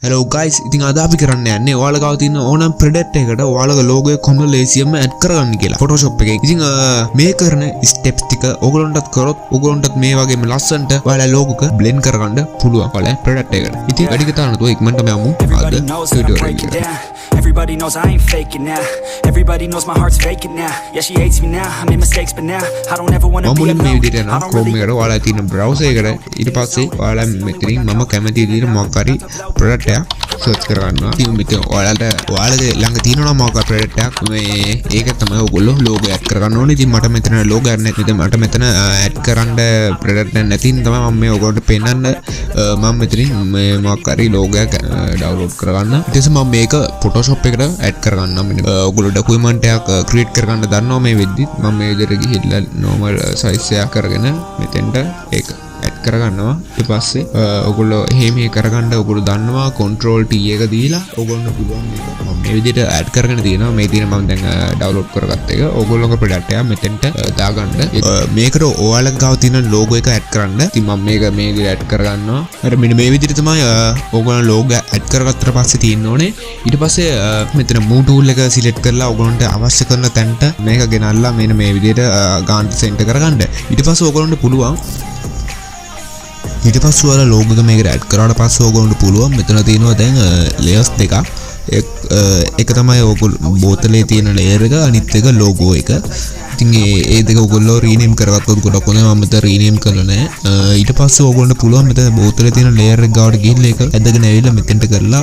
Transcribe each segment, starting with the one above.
Hello guys, ඉතින් අද අපි කරන්න යන්නේ ඔයාලා ගාව තියෙන ඕනම ප්‍රොඩක්ට් එකකට ඔයාලගේ logo එක කොහොමද ලේසියෙන්ම add කරගන්න කියලා Photoshop එකේ. ඉතින් මේ කරන steps ටික ඔයගොල්ලන්ටත් කරොත් ඔයගොල්ලන්ටත් මේ වගේම ලස්සනට ඔයාලා logo එක blend කරගන්න පුළුවන් ඔයාලා ප්‍රොඩක්ට් එකට. ඉතින් වැඩි කතා නැතුව ඉක්මනට යමු අද ටියුටෝරියල් එකට. Everybody knows I ain't faking now. Everybody knows my heart's faking now. Yeah, she hates me now. I made mistakes, but now I don't ever wanna be alone. මේ විදිහට යනවා Chrome එකට ඔයාලා තියෙන browser එකට ඊට පස්සේ ඔයාලා මෙතනින් මම කැමති විදිහට මොකක් හරි product එකක් search කරගන්නවා. ඉතින් මෙතන ඔයාලගේ ළඟ තියෙනවා මොකක් product එකක් මේ ඒක තමයි ඔයගොල්ලෝ logo add කරගන්න ඕනේ. ඉතින් මට මෙතන logo add නැති මට මෙතන add කරන්න product එක නැති තමයි මම මේ ඔයගොල්ලන්ට පෙන්නන්න මම මෙතනින් මේ මොකක් හරි logo එක download කරගන්න. ඊට පස්සේ මම මේක Photoshop එකට add කරගන්නවා. මෙන්න ඔයගොල්ලෝ document එකක් create කරගන්න දන්නවා මේ වෙද්දි මම මේ විදිහට ගිහිල්ලා normal size එකක් කරගෙන මෙතෙන්ට ඒක add කරගන්නවා. ඊට පස්සේ ඔයගොල්ලෝ එහෙම කරගන්න ඔයගොල්ලෝ දන්නවා control T එක දීලා ඔයගොල්ලෝ පුළුවන් මේක මම මේ විදිහට add කරගෙන තියෙනවා. මේ තියෙන මම දැන් download කරගත්ත එක ඔයගොල්ලෝගේ product එක මෙතෙන්ට දාගන්න. මේකට ඔයාලගේ ගාව තියෙන logo එක add කරන්න. ඉතින් මම මේක මේ විදිහට add කරගන්නවා. අර මෙන්න මේ විදිහට තමයි ඔයගොල්ලෝ logo add කරගත්තට පස්සේ තියෙන්න ඕනේ. ඊට පස්සේ මෙතන move tool එක select කරලා ඔයගොල්ලන්ට අවශ්‍ය කරන තැනට මේක ගෙනල්ලා මෙන්න මේ විදිහට ගානට center කරගන්න. ඊට පස්සේ ඔයගොල්ලන්ට පුළුවන් ඊට පස්සේ ඔයාලා logo එක මේකට add කරාට පස්සේ ඔයගොල්ලන්ට පුළුවන් මෙතන තියෙනවා දැන් layers දෙකක්. එක තමයි ඔයගොල්ලෝ බෝතලේ තියෙන layer එක අනිත් එක logo එක. ඉතින් ඒ දෙක ඔයගොල්ලෝ rename කරගත්තොත් ගොඩක් හොඳයි. මම මෙතන rename කරලා නැහැ. ඊට පස්සේ ඔයගොල්ලන්ට පුළුවන් මෙතන බෝතලේ තියෙන layer එක ගාවට ගිහිල්ලා ඒක ඇදගෙන ඇවිල්ලා මෙතෙන්ට කරලා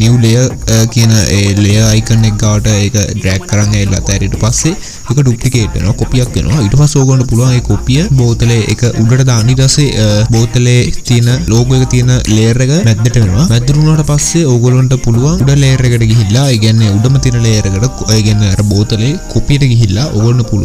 new layer කියන ඒ layer icon එක ගාවට ඒක drag කරන් ඇවිල්ලා අතහැර ඊට පස්සේ ඒක duplicate වෙනවා කොපියක් වෙනවා. ඊට පස්සේ ඔයගොල්ලන්ට පුළුවන් ඒ කොපිය බෝතලේ එක උඩට දාන්න. ඊට පස්සේ බෝතලේ තියෙන logo එක තියෙන layer එක මැද්දට වෙනවා. මැද්දට වුණාට පස්සේ ඔයගොල්ලන්ට පුළුවන් උඩ layer එකට ගිහිල්ලා ඒ කියන්නේ උඩම තියෙන layer එකට ඒ කියන්නේ අර බෝතලේ කොපියට ගිහිල්ලා ඔයගොල්ලන්ට පුළුවන්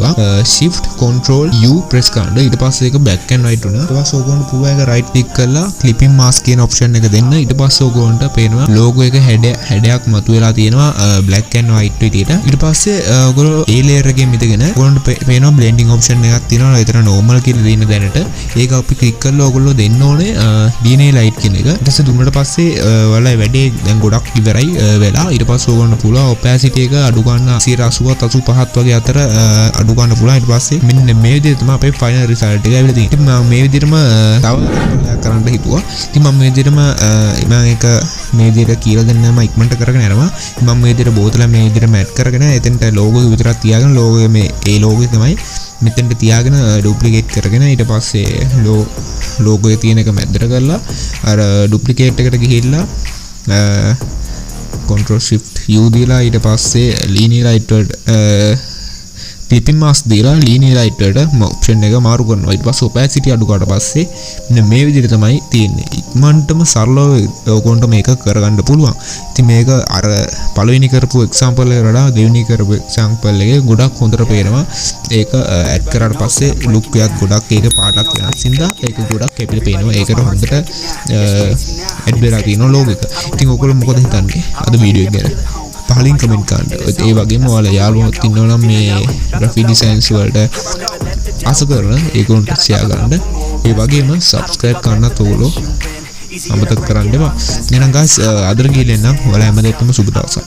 shift control U press කරන්න. ඊට පස්සේ ඒක black and white වෙනවා. ඊට පස්සේ ඔයගොල්ලන්ට පුළුවන් ඒක right click කරලා clipping mask කියන option එක දෙන්න. ඊට පස්සේ ඔයගොල්ලන්ට පේනවා logo එක හැඩයක් මතුවලා තියෙනවා black and white විදියට. ඊට පස්සේ ඔයගොල්ලෝ ඒ layer එකේ මිදගෙන ඔයගොල්ලන්ට පේනවා blending option එකක් තියෙනවා. ඒතර normal කියලා දෙන්න දැනට ඒක අපි click කරලා ඔයගොල්ලෝ දෙන්න ඕනේ DNA light කියන එක. ඊට පස්සේ දුන්නාට පස්සේ ඔයාලා වැඩේ දැන් ගොඩක් ඉවරයි වෙලා. ඊට පස්සේ ඔයගොල්ලන්ට පුළුවන් opacity එක අඩු ගන්න 80ත් 85ත් වගේ අතර අඩු ගන්න පුළුවන්. ඊට පස්සේ මෙන්න මේ විදිහට තමයි අපේ final result එක ඇවිල්ලා තියෙන්නේ. ඉතින් මම මේ විදිහටම තව කරන්න හිතුවා. ඉතින් මම මේ විදිහටම මම ඒක මේ විදිහට කියලා දෙන්නම ඉක්මනට කරගෙන යනවා. මම මේ විදිහට බෝතල මේ විදිහට මැට් කරගෙන එතෙන්ට logo එක විතරක් තියාගෙන logo එක මේ ඒ logo එක තමයි මෙතෙන්ට තියාගෙන duplicate කරගෙන ඊට පස්සේ logo එක තියෙන එක මැද්දට කරලා අර duplicate එකට ගිහිල්ලා control shift U දීලා ඊට පස්සේ linear right වලට clipping mask දීලා linear right වලට option එක මාරු කරනවා. ඊට පස්සේ opacity අඩු කරාට පස්සේ මෙන්න මේ විදිහට තමයි තියෙන්නේ. ඉක්මනටම සරලව ඔයගොල්ලන්ට මේක කරගන්න පුළුවන්. ඉතින් මේක අර පළවෙනි කරපු example එකට වඩා දෙවෙනි කරපු example එකේ ගොඩක් හොඳට පේනවා. ඒක add කරාට පස්සේ look එකක් ගොඩක් ඒක පාටක් වෙනස් හින්දා ඒක ගොඩක් කැපිලා පේනවා. ඒකට හොඳට add වෙලා තියෙනවා logo එක. ඉතින් ඔයගොල්ලෝ මොකද හිතන්නේ අද වීඩියෝ එක ගැන? පහලින් කමෙන්ට් කරන්න. ඒ වගේම ඔයාලා යාළුවෝ ඉන්නවා නම් මේ graphic designs වලට ආස කරන ඒගොල්ලන්ට share කරන්න. ඒ වගේම subscribe කරන්නත් ඔයගොල්ලෝ අමතක කරන්න එපා. එහෙනම් guys අදට ගිහින් එන්න. ඔයාලා හැමදේටම සුබ දවසක්.